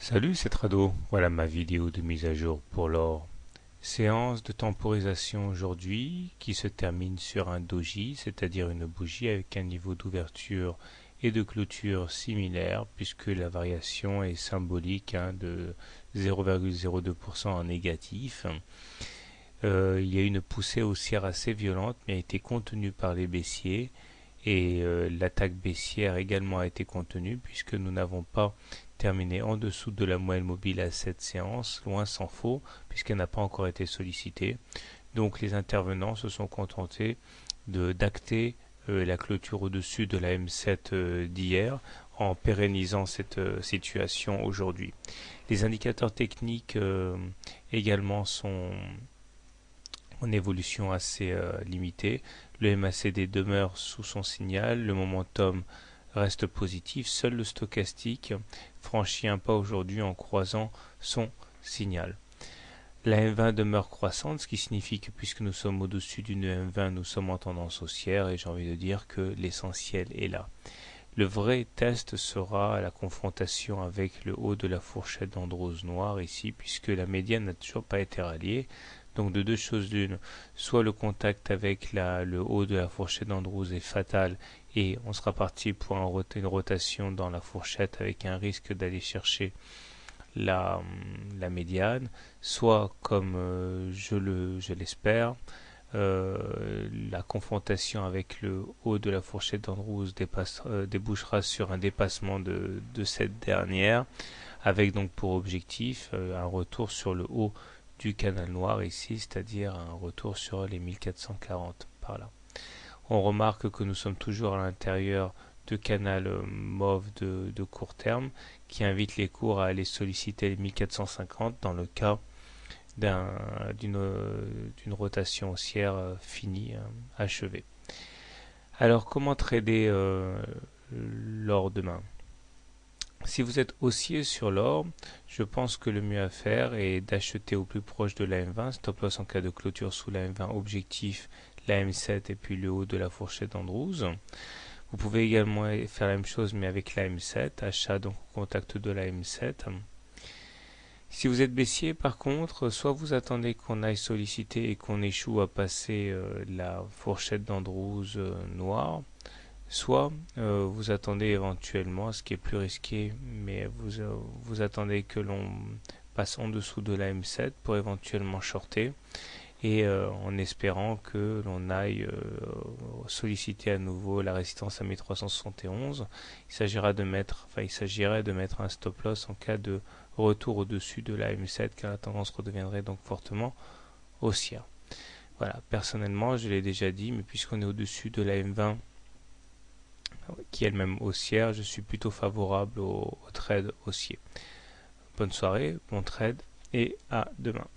Salut, c'est Trado. Voilà ma vidéo de mise à jour pour l'or. Séance de temporisation aujourd'hui qui se termine sur un doji, c'est-à-dire une bougie avec un niveau d'ouverture et de clôture similaire puisque la variation est symbolique de 0,02% en négatif. Il y a une poussée haussière assez violente mais a été contenue par les baissiers et l'attaque baissière également a été contenue puisque nous n'avons pas terminé en dessous de la moyenne mobile à cette séance, loin s'en faut, puisqu'elle n'a pas encore été sollicitée. Donc les intervenants se sont contentés d'acter la clôture au-dessus de la M7 d'hier en pérennisant cette situation aujourd'hui. Les indicateurs techniques également sont en évolution assez limitée. Le MACD demeure sous son signal, le momentum reste positif, seul le stochastique franchit un pas aujourd'hui en croisant son signal. La M20 demeure croissante, ce qui signifie que puisque nous sommes au-dessus d'une M20, nous sommes en tendance haussière et j'ai envie de dire que l'essentiel est là. Le vrai test sera la confrontation avec le haut de la fourchette d'Androse noire ici, puisque la médiane n'a toujours pas été ralliée. Donc de deux choses l'une, soit le contact avec le haut de la fourchette d'Androse est fatal et on sera parti pour une rotation dans la fourchette avec un risque d'aller chercher la médiane, soit comme je l'espère, la confrontation avec le haut de la fourchette d'Andrews débouchera sur un dépassement de cette dernière, avec donc pour objectif un retour sur le haut du canal noir ici, c'est-à-dire un retour sur les 1440 par là. On remarque que nous sommes toujours à l'intérieur de canal mauve de court terme qui invite les cours à aller solliciter les 1450 dans le cas d'une rotation haussière finie, achevée. Alors comment trader l'or demain? Si vous êtes haussier sur l'or, je pense que le mieux à faire est d'acheter au plus proche de la M20, stop loss en cas de clôture sous la M20, objectif la M7 et puis le haut de la fourchette d'Andrews. Vous pouvez également faire la même chose mais avec la M7, achat donc au contact de la M7. Si vous êtes baissier par contre, soit vous attendez qu'on aille solliciter et qu'on échoue à passer la fourchette d'Andrews noire, soit vous attendez éventuellement, ce qui est plus risqué, mais vous attendez que l'on passe en dessous de la M7 pour éventuellement shorter et en espérant que l'on aille solliciter à nouveau la résistance à 1371. Il s'agirait de mettre un stop loss en cas de retour au-dessus de la M7 car la tendance redeviendrait donc fortement haussière. Voilà, personnellement, je l'ai déjà dit, mais puisqu'on est au-dessus de la M20 qui est elle-même haussière, je suis plutôt favorable au trade haussier. Bonne soirée, bon trade et à demain.